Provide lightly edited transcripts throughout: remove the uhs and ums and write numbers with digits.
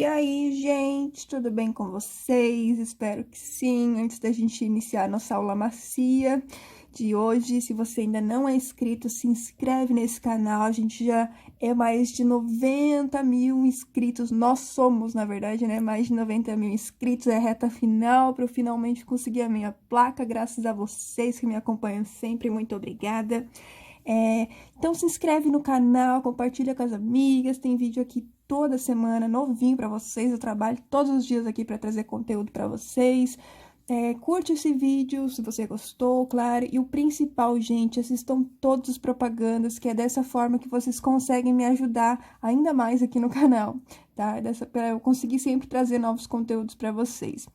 E aí, gente, tudo bem com vocês? Espero que sim. Antes da gente iniciar nossa aula macia de hoje, se você ainda não é inscrito, se inscreve nesse canal. A gente já é mais de 90 mil inscritos. Nós somos, na verdade, né? Mais de 90 mil inscritos. É a reta final para eu finalmente conseguir a minha placa. Graças a vocês que me acompanham sempre. Muito obrigada. Então se inscreve no canal, compartilha com as amigas, tem vídeo aqui toda semana, novinho pra vocês, eu trabalho todos os dias aqui pra trazer conteúdo pra vocês. Curte esse vídeo se você gostou, claro, e o principal, gente, assistam todos os propagandas, que é dessa forma que vocês conseguem me ajudar ainda mais aqui no canal, tá? Pra eu conseguir sempre trazer novos conteúdos pra vocês.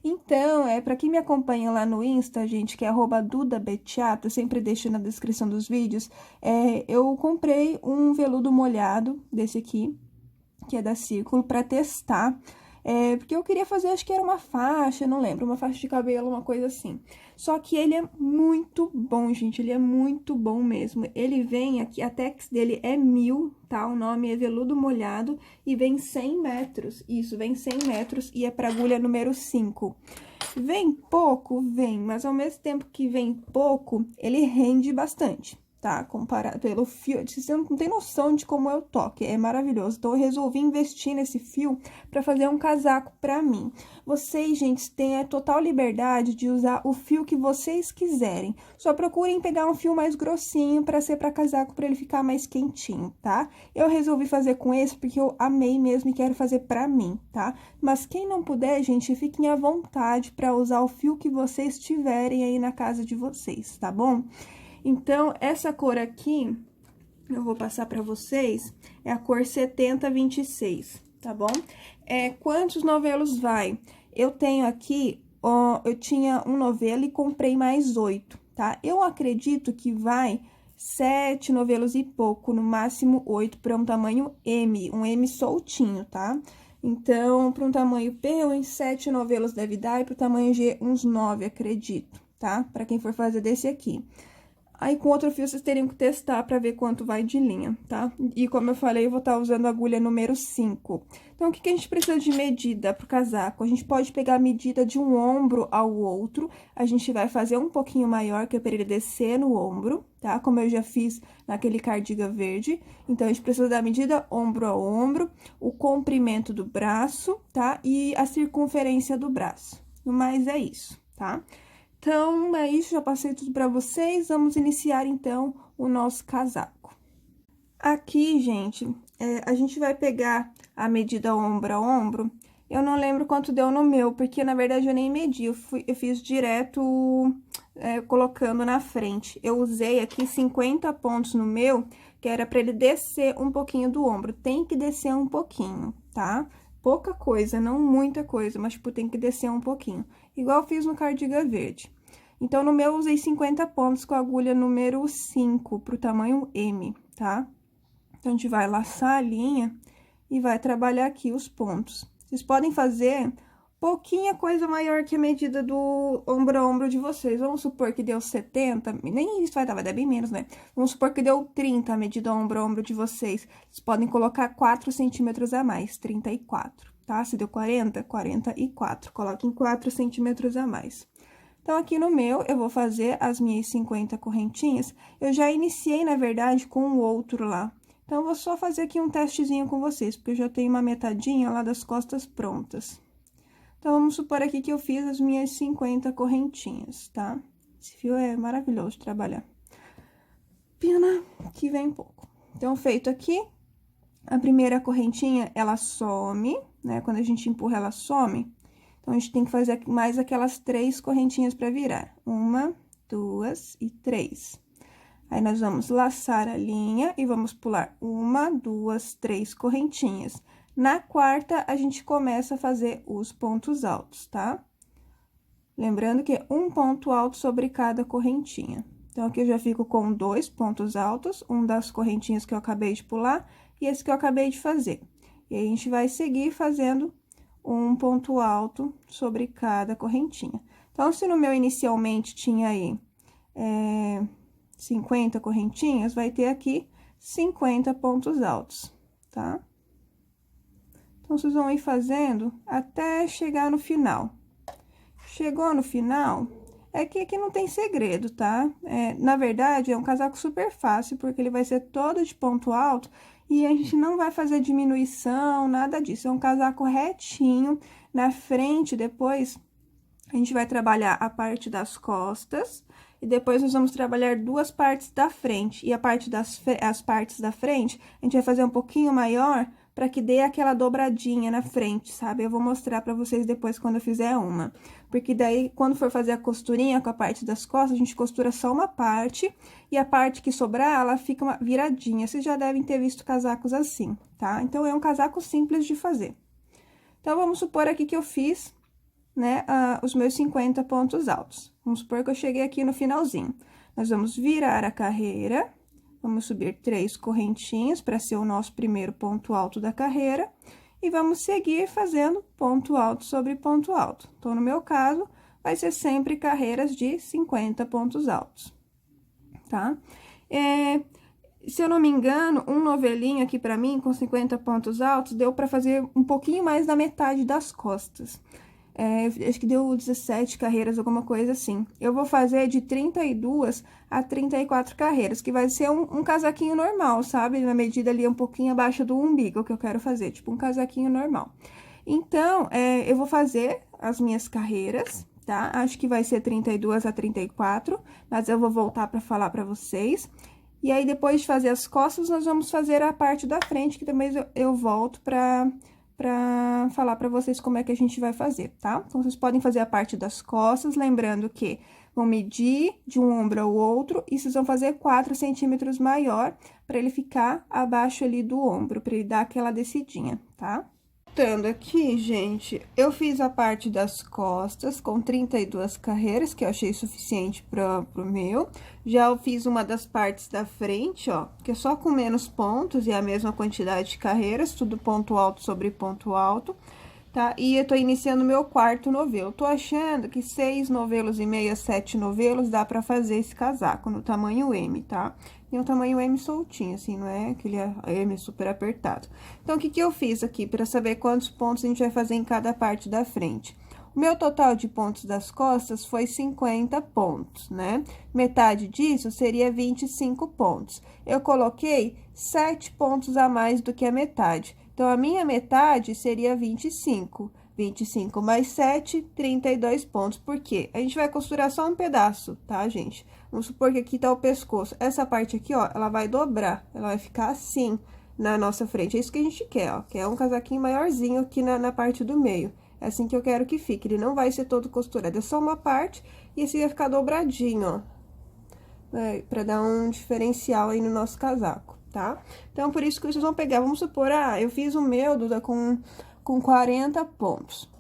Então, para quem me acompanha lá no Insta, gente, que é @dudabetiato, eu sempre deixo na descrição dos vídeos, eu comprei um veludo molhado desse aqui, que é da Círculo, para testar, porque eu queria fazer, acho que era uma faixa, não lembro, uma faixa de cabelo, uma coisa assim. Só que ele é muito bom, gente, ele é muito bom mesmo. Ele vem aqui, a Tex dele é 1000, tá? O nome é veludo molhado e vem 100 metros, isso, vem 100 metros e é para agulha número 5. Vem pouco? Vem, mas ao mesmo tempo que vem pouco, ele rende bastante, tá? Comparado pelo fio, você não tem noção de como é o toque, é maravilhoso. Então, eu resolvi investir nesse fio para fazer um casaco para mim. Vocês, gente, têm a total liberdade de usar o fio que vocês quiserem. Só procurem pegar um fio mais grossinho para ser para casaco, para ele ficar mais quentinho, tá? Eu resolvi fazer com esse porque eu amei mesmo e quero fazer para mim, tá? Mas quem não puder, gente, fiquem à vontade para usar o fio que vocês tiverem aí na casa de vocês, tá bom? Então, essa cor aqui, eu vou passar para vocês, é a cor 7026, tá bom? Quantos novelos vai? Eu tenho aqui, eu tinha um novelo e comprei mais 8, tá? Eu acredito que vai 7 novelos e pouco, no máximo 8, para um tamanho M, um M soltinho, tá? Então, para um tamanho P, uns 7 novelos deve dar, e para o tamanho G, uns 9, acredito, tá? Para quem for fazer desse aqui. Aí, com outro fio, vocês teriam que testar para ver quanto vai de linha, tá? E como eu falei, eu vou estar usando a agulha número 5. Então, o que a gente precisa de medida pro casaco? A gente pode pegar a medida de um ombro ao outro, a gente vai fazer um pouquinho maior, que é para ele descer no ombro, tá? Como eu já fiz naquele cardigan verde. Então, a gente precisa da medida ombro a ombro, o comprimento do braço, tá? E a circunferência do braço. No mais, é isso, tá? Então, é isso, já passei tudo para vocês, vamos iniciar, então, o nosso casaco. Aqui, gente, a gente vai pegar a medida ombro a ombro, eu não lembro quanto deu no meu, porque, na verdade, eu nem medi, eu fiz direto, colocando na frente. Eu usei aqui 50 pontos no meu, que era para ele descer um pouquinho do ombro, tem que descer um pouquinho, tá? Pouca coisa, não muita coisa, mas, tipo, tem que descer um pouquinho. Igual eu fiz no cardigan verde. Então, no meu, eu usei 50 pontos com a agulha número 5, pro tamanho M, tá? Então, a gente vai laçar a linha e vai trabalhar aqui os pontos. Vocês podem fazer pouquinha coisa maior que a medida do ombro a ombro de vocês. Vamos supor que deu 70, nem isso vai dar bem menos, né? Vamos supor que deu 30 a medida ombro a ombro de vocês. Vocês podem colocar 4 centímetros a mais, 34, tá? Se deu 40, 44. Coloquem 4 centímetros a mais. Então, aqui no meu, eu vou fazer as minhas 50 correntinhas. Eu já iniciei, na verdade, com o outro lá. Então, eu vou só fazer aqui um testezinho com vocês, porque eu já tenho uma metadinha lá das costas prontas. Então, vamos supor aqui que eu fiz as minhas 50 correntinhas, tá? Esse fio é maravilhoso de trabalhar. Pena que vem pouco. Então, feito aqui, a primeira correntinha, ela some, né? Quando a gente empurra, ela some. Então, a gente tem que fazer mais aquelas 3 correntinhas para virar. 1, 2 e 3. Aí, nós vamos laçar a linha e vamos pular 1, 2, 3 correntinhas. Na quarta, a gente começa a fazer os pontos altos, tá? Lembrando que é um ponto alto sobre cada correntinha. Então, aqui eu já fico com 2 pontos altos, um das correntinhas que eu acabei de pular e esse que eu acabei de fazer. E aí, a gente vai seguir fazendo um ponto alto sobre cada correntinha. Então, se no meu inicialmente tinha aí 50 correntinhas, vai ter aqui 50 pontos altos, tá? Então, vocês vão ir fazendo até chegar no final. Chegou no final, é que aqui não tem segredo, tá? Na verdade, é um casaco super fácil, porque ele vai ser todo de ponto alto e a gente não vai fazer diminuição, nada disso. É um casaco retinho. Na frente, depois, a gente vai trabalhar a parte das costas e depois nós vamos trabalhar duas partes da frente. E as partes da frente, a gente vai fazer um pouquinho maior para que dê aquela dobradinha na frente, sabe? Eu vou mostrar para vocês depois quando eu fizer uma. Porque daí, quando for fazer a costurinha com a parte das costas, a gente costura só uma parte e a parte que sobrar, ela fica viradinha. Vocês já devem ter visto casacos assim, tá? Então, é um casaco simples de fazer. Então, vamos supor aqui que eu fiz, né, os meus 50 pontos altos. Vamos supor que eu cheguei aqui no finalzinho. Nós vamos virar a carreira, vamos subir 3 correntinhas para ser o nosso primeiro ponto alto da carreira. E vamos seguir fazendo ponto alto sobre ponto alto. Então, no meu caso, vai ser sempre carreiras de 50 pontos altos, tá? Se eu não me engano, um novelinho aqui pra mim, com 50 pontos altos, deu pra fazer um pouquinho mais da metade das costas. Acho que deu 17 carreiras, alguma coisa assim. Eu vou fazer de 32 a 34 carreiras, que vai ser um casaquinho normal, sabe? Na medida ali um pouquinho abaixo do umbigo que eu quero fazer, tipo um casaquinho normal. Então, eu vou fazer as minhas carreiras, tá? Acho que vai ser 32 a 34, mas eu vou voltar pra falar pra vocês. E aí, depois de fazer as costas, nós vamos fazer a parte da frente, que também eu volto pra falar pra vocês como é que a gente vai fazer, tá? Então, vocês podem fazer a parte das costas, lembrando que vão medir de um ombro ao outro e vocês vão fazer 4 centímetros maior pra ele ficar abaixo ali do ombro, pra ele dar aquela descidinha, tá? Voltando aqui, gente, eu fiz a parte das costas com 32 carreiras, que eu achei suficiente pro meu. Já eu fiz uma das partes da frente, ó, que é só com menos pontos e a mesma quantidade de carreiras, tudo ponto alto sobre ponto alto, tá? E eu tô iniciando o meu quarto novelo. Tô achando que 6 novelos e meio, 7 novelos dá pra fazer esse casaco no tamanho M, tá? E um tamanho M soltinho, assim, não é aquele M super apertado. Então, o que eu fiz aqui, para saber quantos pontos a gente vai fazer em cada parte da frente? O meu total de pontos das costas foi 50 pontos, né? Metade disso seria 25 pontos. Eu coloquei 7 pontos a mais do que a metade. Então, a minha metade seria 25. 25 mais 7, 32 pontos. Por quê? A gente vai costurar só um pedaço, tá, gente? Vamos supor que aqui tá o pescoço. Essa parte aqui, ó, ela vai dobrar. Ela vai ficar assim na nossa frente. É isso que a gente quer, ó. Que é um casaquinho maiorzinho aqui na parte do meio. É assim que eu quero que fique. Ele não vai ser todo costurado. É só uma parte e esse vai ficar dobradinho, ó. Pra dar um diferencial aí no nosso casaco, tá? Então, por isso que vocês vão pegar. Vamos supor, eu fiz o meu, Duda, com 40 pontos.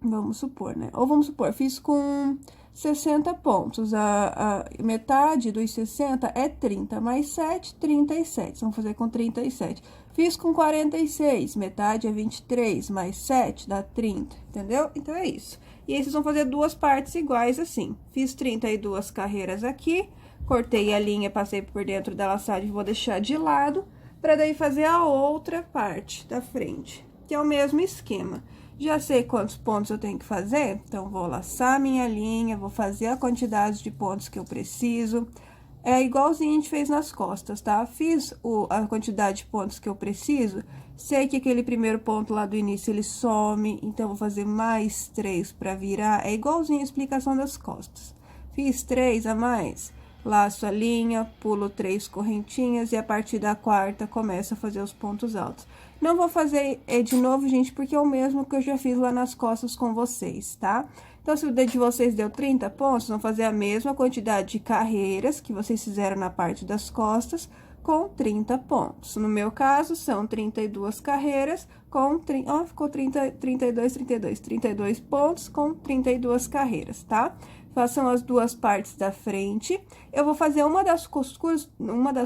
Vamos supor, né? Ou vamos supor, fiz com 60 pontos. A metade dos 60 é 30, mais 7, 37. Vamos fazer com 37. Fiz com 46, metade é 23, mais 7 dá 30, entendeu? Então, é isso. E aí, vocês vão fazer duas partes iguais assim. Fiz 32 carreiras aqui, cortei a linha, passei por dentro da laçagem, vou deixar de lado, para daí fazer a outra parte da frente, que é o mesmo esquema. Já sei quantos pontos eu tenho que fazer, então, vou laçar minha linha, vou fazer a quantidade de pontos que eu preciso. É igualzinho a gente fez nas costas, tá? Fiz a quantidade de pontos que eu preciso, sei que aquele primeiro ponto lá do início, ele some, então, vou fazer mais 3 pra virar. É igualzinho a explicação das costas. Fiz 3 a mais, laço a linha, pulo 3 correntinhas e a partir da quarta começo a fazer os pontos altos. Não vou fazer de novo, gente, porque é o mesmo que eu já fiz lá nas costas com vocês, tá? Então, se o de vocês deu 30 pontos, vão fazer a mesma quantidade de carreiras que vocês fizeram na parte das costas com 30 pontos. No meu caso, são 32 carreiras com... ficou 32 pontos com 32 carreiras, tá? Façam as duas partes da frente. Eu vou fazer uma das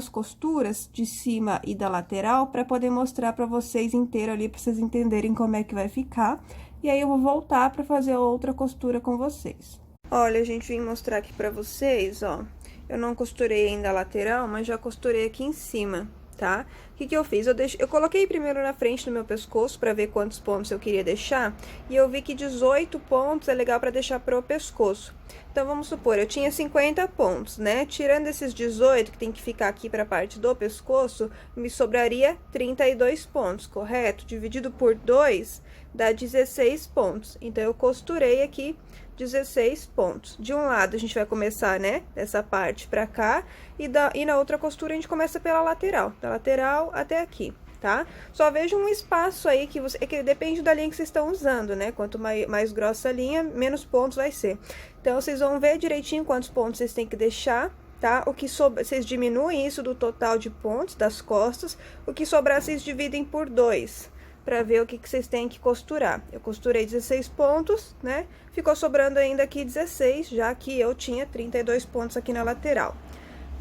costuras de cima e da lateral para poder mostrar para vocês inteiro ali, para vocês entenderem como é que vai ficar. E aí, eu vou voltar para fazer outra costura com vocês. Olha, gente, vim mostrar aqui para vocês, ó. Eu não costurei ainda a lateral, mas já costurei aqui em cima, tá? O que eu fiz? Eu coloquei primeiro na frente do meu pescoço para ver quantos pontos eu queria deixar, e eu vi que 18 pontos é legal para deixar pro pescoço. Então, vamos supor, eu tinha 50 pontos, né? Tirando esses 18, que tem que ficar aqui para a parte do pescoço, me sobraria 32 pontos, correto? Dividido por 2, dá 16 pontos. Então, eu costurei aqui 16 pontos. De um lado, a gente vai começar, né, dessa parte pra cá, e na outra costura, a gente começa pela lateral, da lateral até aqui, tá? Só veja um espaço aí que depende da linha que vocês estão usando, né? Quanto mais grossa a linha, menos pontos vai ser. Então, vocês vão ver direitinho quantos pontos vocês têm que deixar, tá? O que sobra, vocês diminuem isso do total de pontos das costas, o que sobrar, vocês dividem por 2. Para ver o que vocês têm que costurar. Eu costurei 16 pontos, né? Ficou sobrando ainda aqui 16, já que eu tinha 32 pontos aqui na lateral.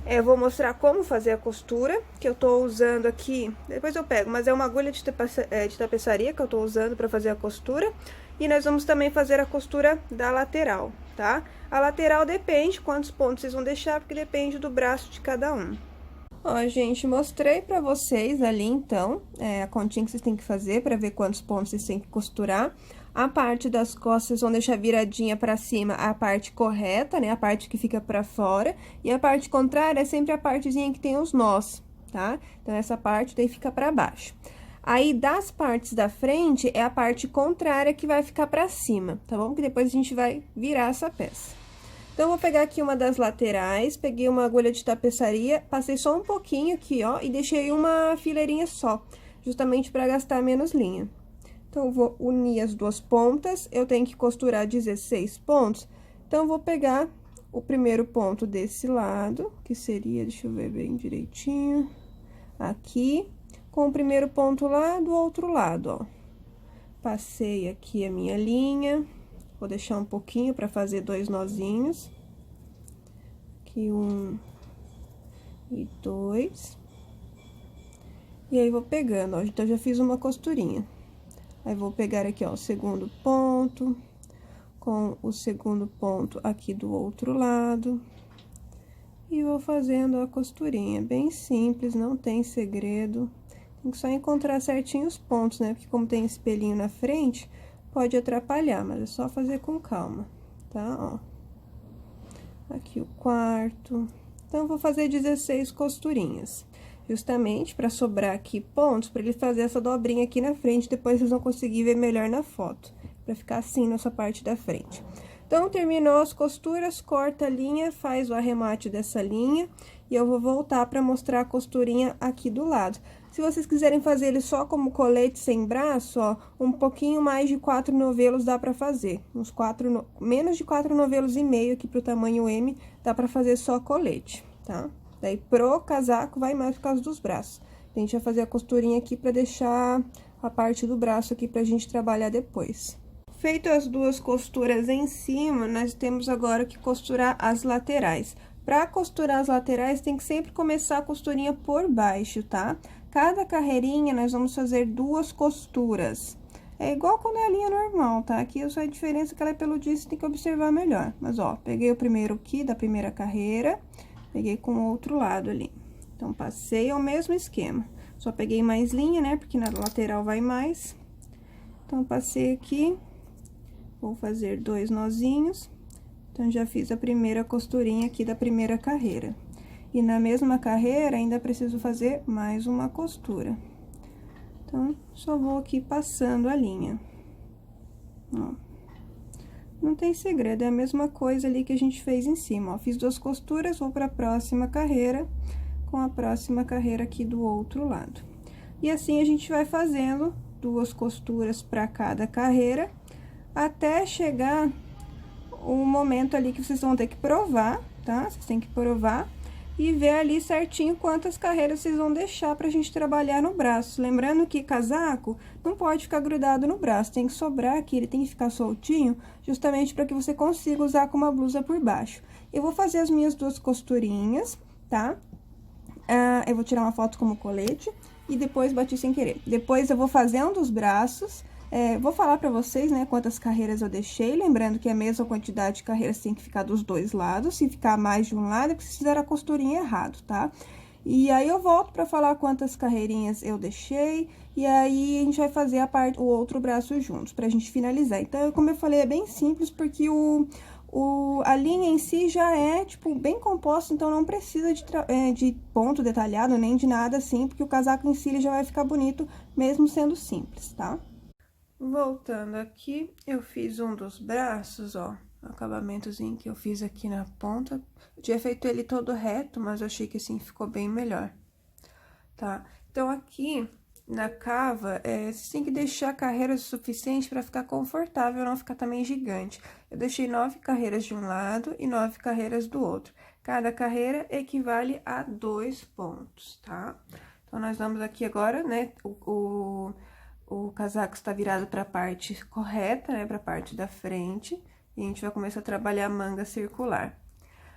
Eu vou mostrar como fazer a costura, que eu tô usando aqui, depois eu pego, mas é uma agulha de tapeçaria que eu tô usando para fazer a costura. E nós vamos também fazer a costura da lateral, tá? A lateral depende quantos pontos vocês vão deixar, porque depende do braço de cada um. Ó, gente, mostrei pra vocês ali, então, a continha que vocês têm que fazer pra ver quantos pontos vocês têm que costurar. A parte das costas, vocês vão deixar viradinha pra cima a parte correta, né? A parte que fica pra fora. E a parte contrária é sempre a partezinha que tem os nós, tá? Então, essa parte daí fica pra baixo. Aí, das partes da frente, é a parte contrária que vai ficar pra cima, tá bom? Que depois a gente vai virar essa peça. Então, eu vou pegar aqui uma das laterais, peguei uma agulha de tapeçaria, passei só um pouquinho aqui, ó, e deixei uma fileirinha só, justamente para gastar menos linha. Então, eu vou unir as duas pontas, eu tenho que costurar 16 pontos, então, eu vou pegar o primeiro ponto desse lado, que seria, deixa eu ver bem direitinho, aqui, com o primeiro ponto lá do outro lado, ó. Passei aqui a minha linha. Vou deixar um pouquinho para fazer 2 nozinhos. Aqui 1 e 2. E aí, vou pegando, ó. Então, já fiz uma costurinha. Aí, vou pegar aqui, ó, o segundo ponto, com o segundo ponto aqui do outro lado. E vou fazendo a costurinha. Bem simples, não tem segredo. Tem que só encontrar certinho os pontos, né? Porque como tem espelhinho na frente, pode atrapalhar, mas é só fazer com calma, tá? Ó. Aqui o quarto. Então, eu vou fazer 16 costurinhas. Justamente para sobrar aqui pontos, para ele fazer essa dobrinha aqui na frente, depois vocês vão conseguir ver melhor na foto. Para ficar assim nessa parte da frente. Então, terminou as costuras, corta a linha, faz o arremate dessa linha. E eu vou voltar para mostrar a costurinha aqui do lado. Se vocês quiserem fazer ele só como colete sem braço, ó, um pouquinho mais de 4 novelos dá pra fazer. Menos de 4 novelos e meio aqui pro tamanho M, dá pra fazer só colete, tá? Daí, pro casaco, vai mais por causa dos braços. A gente vai fazer a costurinha aqui pra deixar a parte do braço aqui pra gente trabalhar depois. Feito as duas costuras em cima, nós temos agora que costurar as laterais. Pra costurar as laterais, tem que sempre começar a costurinha por baixo, tá? Cada carreirinha, nós vamos fazer 2 costuras. É igual quando é a linha normal, tá? Aqui só a diferença é que ela é peludinha, você tem que observar melhor. Mas, ó, peguei o primeiro aqui da primeira carreira, peguei com o outro lado ali. Então, passei ao mesmo esquema. Só peguei mais linha, né? Porque na lateral vai mais. Então, passei aqui, vou fazer 2 nozinhos. Então, já fiz a primeira costurinha aqui da primeira carreira. E na mesma carreira, ainda preciso fazer mais uma costura. Então, só vou aqui passando a linha. Ó. Não tem segredo, é a mesma coisa ali que a gente fez em cima, ó. Fiz 2 costuras, vou para a próxima carreira, com a próxima carreira aqui do outro lado. E assim, a gente vai fazendo 2 costuras para cada carreira, até chegar o momento ali que vocês vão ter que provar, tá? Vocês têm que provar e ver ali certinho quantas carreiras vocês vão deixar pra gente trabalhar no braço. Lembrando que casaco não pode ficar grudado no braço, tem que sobrar aqui, ele tem que ficar soltinho, justamente para que você consiga usar com uma blusa por baixo. Eu vou fazer as minhas 2 costurinhas, tá? Eu vou tirar uma foto como colete e depois bati sem querer. Depois eu vou fazendo os braços. Vou falar pra vocês, né, quantas carreiras eu deixei, lembrando que a mesma quantidade de carreiras tem que ficar dos 2 lados, se ficar mais de um lado é porque vocês fizeram a costurinha errado, tá? E aí eu volto para falar quantas carreirinhas eu deixei, e aí a gente vai fazer o outro braço juntos, pra gente finalizar. Então, como eu falei, é bem simples, porque a linha em si já é, tipo, bem composta, então não precisa de ponto detalhado, nem de nada assim, porque o casaco em si ele já vai ficar bonito, mesmo sendo simples, tá? Voltando aqui, eu fiz um dos braços, ó, o acabamentozinho que eu fiz aqui na ponta. Eu tinha feito ele todo reto, mas eu achei que assim ficou bem melhor, tá? Então, aqui na cava, você tem que deixar carreiras o suficiente para ficar confortável, não ficar também gigante. Eu deixei 9 carreiras de um lado e 9 carreiras do outro. Cada carreira equivale a 2 pontos, tá? Então, nós vamos aqui agora, né, o casaco está virado para a parte correta, né, para a parte da frente, e a gente vai começar a trabalhar a manga circular.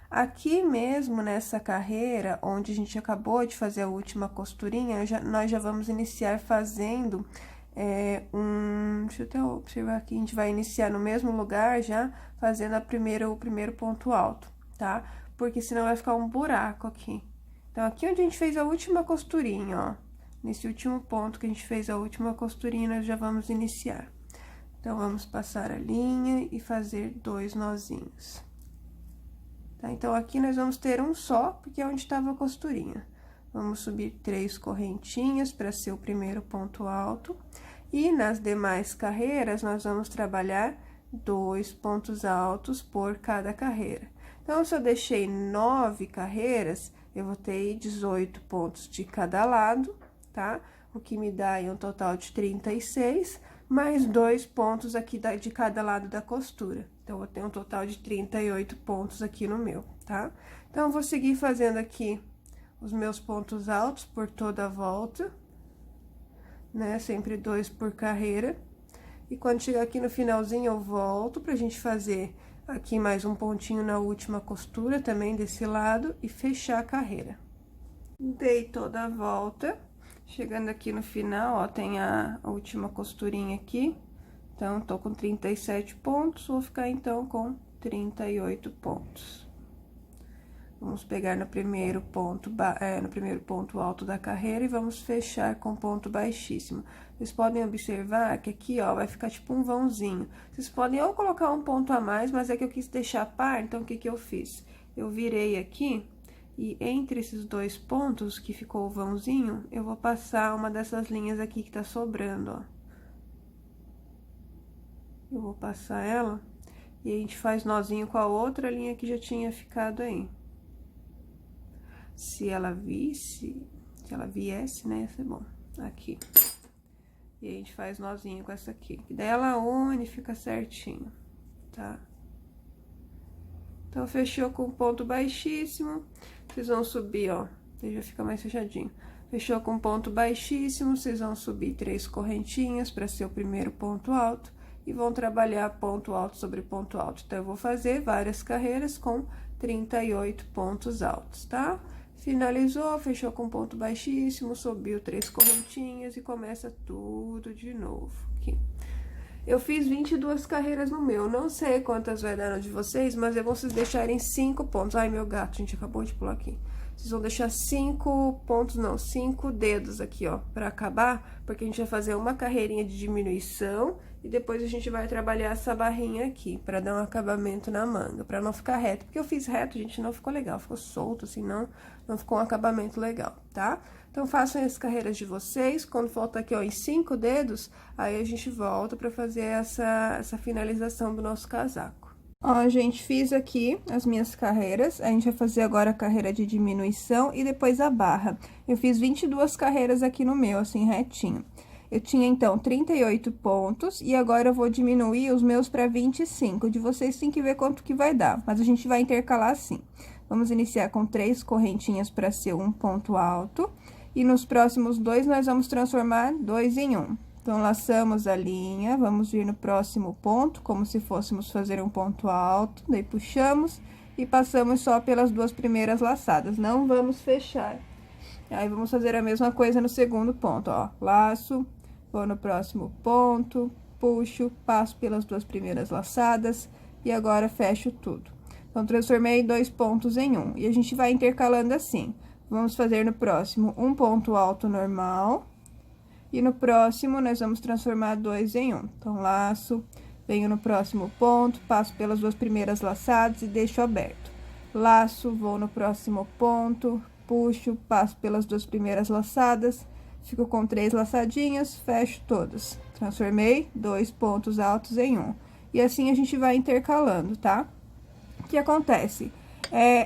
Aqui mesmo, nessa carreira, onde a gente acabou de fazer a última costurinha, nós já vamos iniciar fazendo deixa eu até observar aqui, a gente vai iniciar no mesmo lugar já, fazendo o primeiro ponto alto, tá? Porque senão vai ficar um buraco aqui. Então, aqui onde a gente fez a última costurinha, ó. Nesse último ponto que a gente fez a última costurinha, nós já vamos iniciar. Então, vamos passar a linha e fazer 2 nozinhos. Tá? Então, aqui nós vamos ter um só, porque é onde estava a costurinha. Vamos subir 3 correntinhas para ser o primeiro ponto alto. E nas demais carreiras, nós vamos trabalhar 2 pontos altos por cada carreira. Então, se eu deixei 9 carreiras, eu vou ter 18 pontos de cada lado, tá? O que me dá aí um total de 36, mais 2 pontos aqui de cada lado da costura. Então, eu vou ter um total de 38 pontos aqui no meu, tá? Então, eu vou seguir fazendo aqui os meus pontos altos por toda a volta, né? Sempre 2 por carreira. E quando chegar aqui no finalzinho, eu volto pra gente fazer aqui mais um pontinho na última costura, também desse lado, e fechar a carreira. Dei toda a volta. Chegando aqui no final, ó, tem a última costurinha aqui. Então, tô com 37 pontos, vou ficar, então, com 38 pontos. Vamos pegar no primeiro ponto alto da carreira e vamos fechar com ponto baixíssimo. Vocês podem observar que aqui, ó, vai ficar tipo um vãozinho. Vocês podem ou colocar um ponto a mais, mas é que eu quis deixar par, então, o que que eu fiz? Eu virei aqui... E entre esses 2 pontos, que ficou o vãozinho, eu vou passar uma dessas linhas aqui que tá sobrando, ó. Eu vou passar ela, e a gente faz nozinho com a outra linha que já tinha ficado aí. Se ela viesse, né, ia ser bom. Aqui. E a gente faz nozinho com essa aqui. Que daí ela une e fica certinho, tá? Então, fechou com ponto baixíssimo, vocês vão subir, ó, aí já fica mais fechadinho. Fechou com ponto baixíssimo, vocês vão subir 3 correntinhas para ser o primeiro ponto alto e vão trabalhar ponto alto sobre ponto alto. Então, eu vou fazer várias carreiras com 38 pontos altos, tá? Finalizou, fechou com ponto baixíssimo, subiu 3 correntinhas e começa tudo de novo aqui. Eu fiz 22 carreiras no meu, não sei quantas vai dar no de vocês, mas é bom vocês deixarem 5 pontos. Ai, meu gato, gente, acabou de pular aqui. Vocês vão deixar 5 pontos, não, 5 dedos aqui, ó, pra acabar, porque a gente vai fazer uma carreirinha de diminuição e depois a gente vai trabalhar essa barrinha aqui, pra dar um acabamento na manga, pra não ficar reto. Porque eu fiz reto, gente, não ficou legal, ficou solto, assim, não ficou um acabamento legal, tá? Então, façam as carreiras de vocês, quando falta aqui, ó, em 5 dedos, aí a gente volta pra fazer essa finalização do nosso casaco. Ó, gente, fiz aqui as minhas carreiras, a gente vai fazer agora a carreira de diminuição e depois a barra. Eu fiz 22 carreiras aqui no meu, assim, retinho. Eu tinha, então, 38 pontos e agora eu vou diminuir os meus para 25. De vocês tem que ver quanto que vai dar, mas a gente vai intercalar assim. Vamos iniciar com 3 correntinhas para ser um ponto alto e nos próximos 2 nós vamos transformar 2 em 1. Então, laçamos a linha, vamos vir no próximo ponto, como se fôssemos fazer um ponto alto, daí puxamos e passamos só pelas 2 primeiras laçadas, não vamos fechar. Aí, vamos fazer a mesma coisa no segundo ponto, ó, laço, vou no próximo ponto, puxo, passo pelas 2 primeiras laçadas e agora fecho tudo. Então, transformei 2 pontos em 1, e a gente vai intercalando assim. Vamos fazer no próximo um ponto alto normal. E no próximo, nós vamos transformar 2 em 1. Então, laço, venho no próximo ponto, passo pelas 2 primeiras laçadas e deixo aberto. Laço, vou no próximo ponto, puxo, passo pelas 2 primeiras laçadas, fico com 3 laçadinhas, fecho todas. Transformei 2 pontos altos em 1. E assim a gente vai intercalando, tá? O que acontece?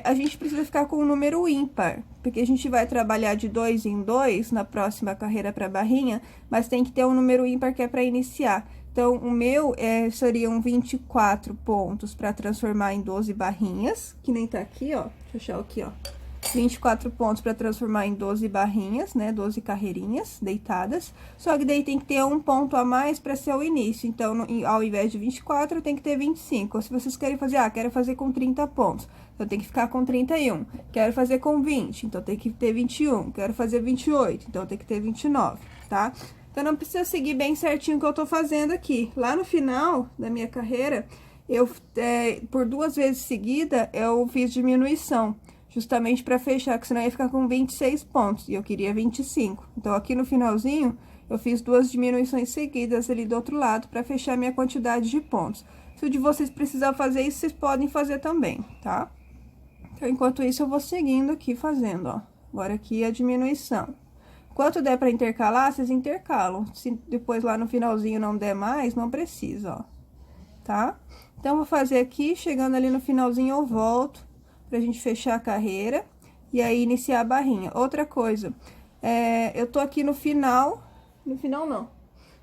A gente precisa ficar com um número ímpar, porque a gente vai trabalhar de 2 em 2 na próxima carreira para barrinha, mas tem que ter um número ímpar que é para iniciar. Então, o meu seriam 24 pontos para transformar em 12 barrinhas, que nem tá aqui, ó. Deixa eu achar aqui, ó. 24 pontos para transformar em 12 barrinhas, né? 12 carreirinhas deitadas. Só que daí tem que ter um ponto a mais para ser o início. Então, ao invés de 24, tem que ter 25. Ou se vocês querem fazer, quero fazer com 30 pontos. Então, tem que ficar com 31. Quero fazer com 20, então tem que ter 21. Quero fazer 28, então tem que ter 29, tá? Então, não precisa seguir bem certinho o que eu tô fazendo aqui. Lá no final da minha carreira, por 2 vezes seguida, eu fiz diminuição. Justamente para fechar, que senão ia ficar com 26 pontos, e eu queria 25. Então, aqui no finalzinho, eu fiz 2 diminuições seguidas ali do outro lado, para fechar minha quantidade de pontos. Se o de vocês precisar fazer isso, vocês podem fazer também, tá? Então, enquanto isso, eu vou seguindo aqui, fazendo, ó. Agora, aqui a diminuição. Enquanto der para intercalar, vocês intercalam. Se depois lá no finalzinho não der mais, não precisa, ó. Tá? Então, vou fazer aqui, chegando ali no finalzinho, eu volto pra gente fechar a carreira e aí iniciar a barrinha. Outra coisa, eu tô aqui no final não,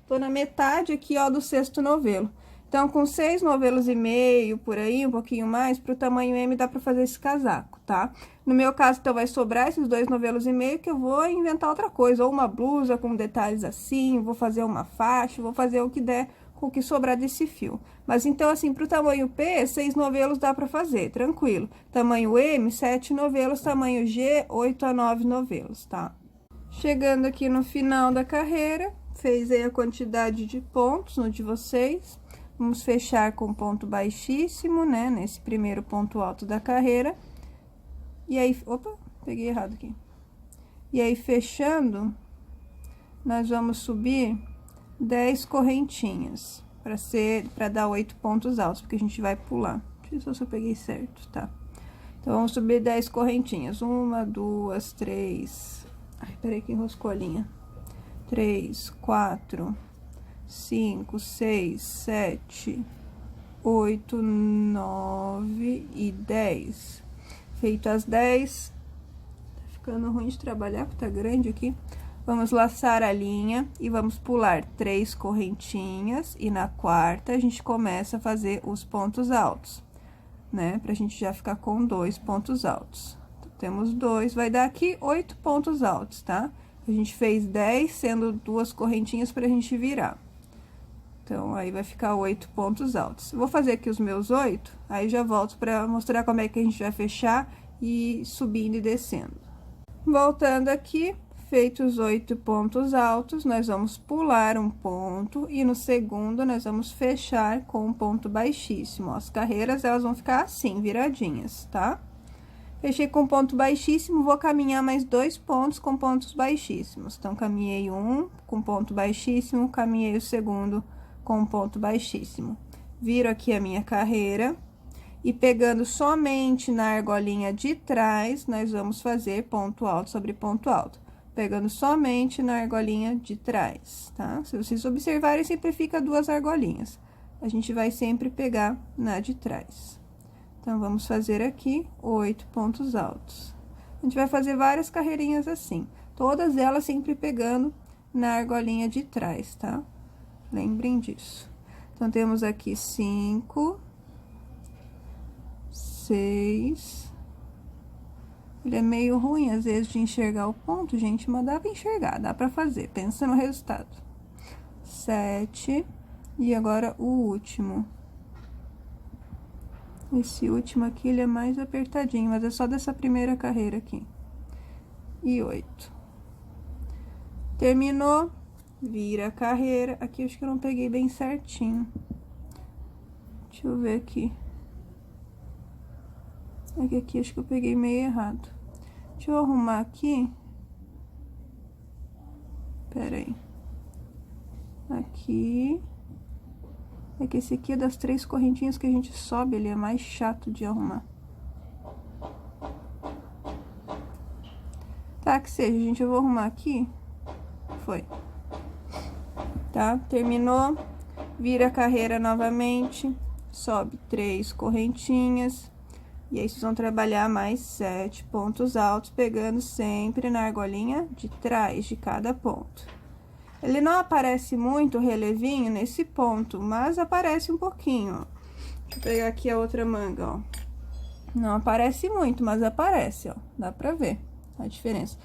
tô na metade aqui, ó, do 6º novelo. Então, com 6 novelos e meio, por aí, um pouquinho mais, pro tamanho M dá pra fazer esse casaco, tá? No meu caso, então, vai sobrar esses 2 novelos e meio que eu vou inventar outra coisa, ou uma blusa com detalhes assim, vou fazer uma faixa, vou fazer o que der com o que sobrar desse fio. Mas, então, assim, pro tamanho P, 6 novelos dá pra fazer, tranquilo. Tamanho M, 7 novelos, tamanho G, 8 a 9 novelos, tá? Chegando aqui no final da carreira, fez aí a quantidade de pontos no de vocês. Vamos fechar com ponto baixíssimo, né, nesse primeiro ponto alto da carreira. E aí, opa, peguei errado aqui. E aí, fechando, nós vamos subir 10 correntinhas, para dar 8 pontos altos, porque a gente vai pular. Deixa eu ver se eu peguei certo, tá? Então, vamos subir 10 correntinhas. 1, 2, 3... Ai, peraí que enroscou a linha. 3, 4... 5, 6, 7, 8, 9 e 10. Feito as 10, tá ficando ruim de trabalhar, porque tá grande aqui. Vamos laçar a linha e vamos pular 3 correntinhas, e na quarta a gente começa a fazer os pontos altos, né? Pra gente já ficar com 2 pontos altos. Então, temos 2, vai dar aqui 8 pontos altos, tá? A gente fez 10, sendo 2 correntinhas pra gente virar. Então, aí vai ficar 8 pontos altos. Eu vou fazer aqui os meus 8, aí já volto pra mostrar como é que a gente vai fechar e subindo e descendo. Voltando aqui, feitos os 8 pontos altos, nós vamos pular um ponto e no segundo nós vamos fechar com um ponto baixíssimo. As carreiras, elas vão ficar assim, viradinhas, tá? Fechei com ponto baixíssimo, vou caminhar mais 2 pontos com pontos baixíssimos. Então, caminhei um com ponto baixíssimo, caminhei o segundo com um ponto baixíssimo. Viro aqui a minha carreira e pegando somente na argolinha de trás, nós vamos fazer ponto alto sobre ponto alto. Pegando somente na argolinha de trás, tá? Se vocês observarem, sempre fica 2 argolinhas. A gente vai sempre pegar na de trás. Então, vamos fazer aqui 8 pontos altos. A gente vai fazer várias carreirinhas assim, todas elas sempre pegando na argolinha de trás, tá? Lembrem disso. Então, temos aqui 5, 6. Ele é meio ruim, às vezes, de enxergar o ponto, gente, mas dá pra enxergar, dá pra fazer, pensa no resultado. 7, e agora o último. Esse último aqui, ele é mais apertadinho, mas é só dessa primeira carreira aqui. E 8. Terminou, vira a carreira. Aqui, acho que eu não peguei bem certinho. Deixa eu ver aqui. Aqui, acho que eu peguei meio errado. Deixa eu arrumar aqui. Pera aí. Aqui. É que esse aqui é das 3 correntinhas que a gente sobe, ele é mais chato de arrumar. Tá, que seja, gente, eu vou arrumar aqui. Foi. Tá? Terminou. Vira a carreira novamente. Sobe 3 correntinhas. E aí, vocês vão trabalhar mais 7 pontos altos, pegando sempre na argolinha de trás de cada ponto. Ele não aparece muito o relevinho nesse ponto, mas aparece um pouquinho, ó. Deixa eu pegar aqui a outra manga, ó. Não aparece muito, mas aparece, ó. Dá pra ver a diferença.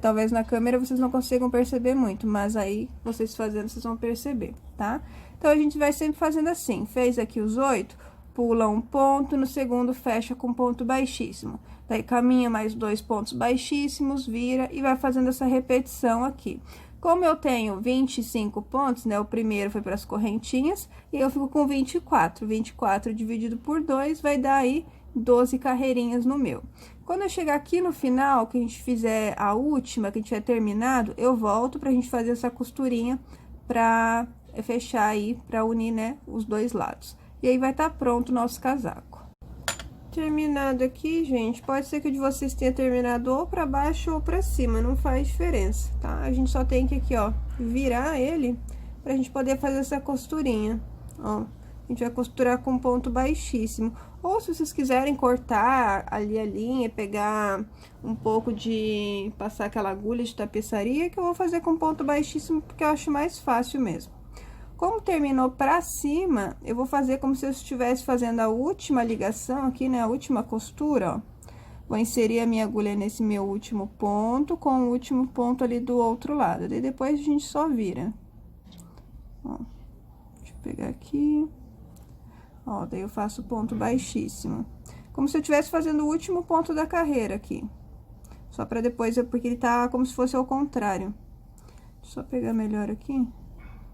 Talvez na câmera vocês não consigam perceber muito, mas aí, vocês fazendo, vocês vão perceber, tá? Então, a gente vai sempre fazendo assim. Fez aqui os 8, pula um ponto, no segundo fecha com ponto baixíssimo. Daí, caminha mais 2 pontos baixíssimos, vira e vai fazendo essa repetição aqui. Como eu tenho 25 pontos, né, o primeiro foi para as correntinhas, e eu fico com 24. 24 dividido por 2 vai dar aí 12 carreirinhas no meu. Quando eu chegar aqui no final, que a gente fizer a última, que a gente tiver terminado, eu volto pra gente fazer essa costurinha pra fechar aí, pra unir, né, os dois lados. E aí, vai estar pronto o nosso casaco. Terminado aqui, gente, pode ser que o de vocês tenha terminado ou pra baixo ou pra cima, não faz diferença, tá? A gente só tem que aqui, ó, virar ele pra gente poder fazer essa costurinha, ó. A gente vai costurar com ponto baixíssimo. Ou se vocês quiserem cortar ali a linha, pegar um pouco de... passar aquela agulha de tapeçaria, que eu vou fazer com ponto baixíssimo, porque eu acho mais fácil mesmo. Como terminou pra cima, eu vou fazer como se eu estivesse fazendo a última ligação aqui, né? A última costura, ó. Vou inserir a minha agulha nesse meu último ponto, com o último ponto ali do outro lado. Daí, depois, a gente só vira. Ó, deixa eu pegar aqui. Ó, daí eu faço ponto baixíssimo. Como se eu estivesse fazendo o último ponto da carreira aqui. Só pra depois, porque ele tá como se fosse ao contrário. Deixa eu só pegar melhor aqui.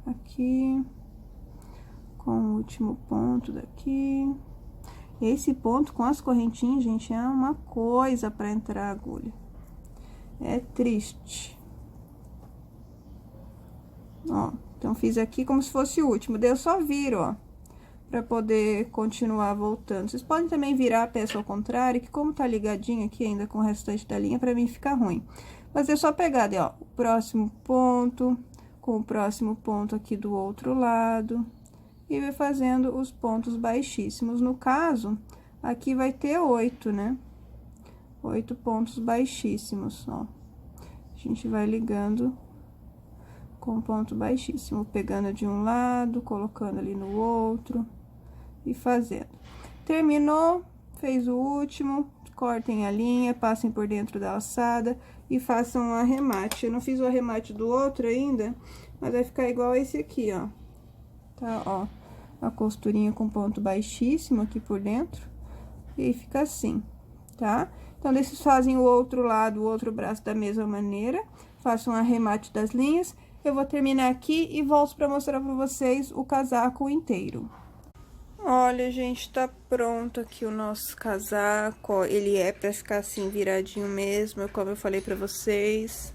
Aqui, com o último ponto daqui. Esse ponto com as correntinhas, gente, é uma coisa pra entrar a agulha. É triste. Ó, então, fiz aqui como se fosse o último. Daí, eu só viro, ó, pra poder continuar voltando. Vocês podem também virar a peça ao contrário, que como tá ligadinho aqui ainda com o restante da linha, pra mim fica ruim. Mas é só pegar, daí, ó, o próximo ponto... com o próximo ponto aqui do outro lado, e vai fazendo os pontos baixíssimos. No caso, aqui vai ter 8, né? 8 pontos baixíssimos, ó. A gente vai ligando com ponto baixíssimo, pegando de um lado, colocando ali no outro, e fazendo. Terminou, fez o último, cortem a linha, passem por dentro da alçada e façam um arremate. Eu não fiz o arremate do outro ainda, mas vai ficar igual esse aqui, ó. Tá, ó, a costurinha com ponto baixíssimo aqui por dentro, e fica assim, tá? Então, daí vocês fazem o outro lado, o outro braço da mesma maneira, façam um arremate das linhas. Eu vou terminar aqui e volto pra mostrar pra vocês o casaco inteiro. Olha, gente, tá pronto aqui o nosso casaco, ó. Ele é pra ficar assim, viradinho mesmo, como eu falei pra vocês,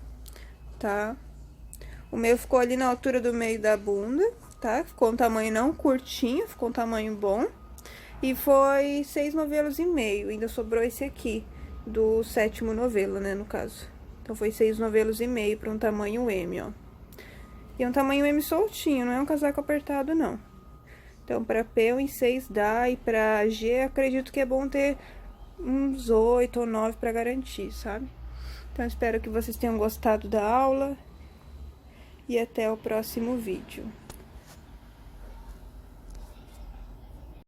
tá? O meu ficou ali na altura do meio da bunda, tá? Ficou um tamanho não curtinho, ficou um tamanho bom. E foi 6 novelos e meio, ainda sobrou esse aqui, do 7º novelo, né, no caso. Então, foi 6 novelos e meio pra um tamanho M, ó. E é um tamanho M soltinho, não é um casaco apertado, não. Então, pra P, uns 6 dá, e pra G, acredito que é bom ter uns 8 ou 9 pra garantir, sabe? Então, espero que vocês tenham gostado da aula, e até o próximo vídeo.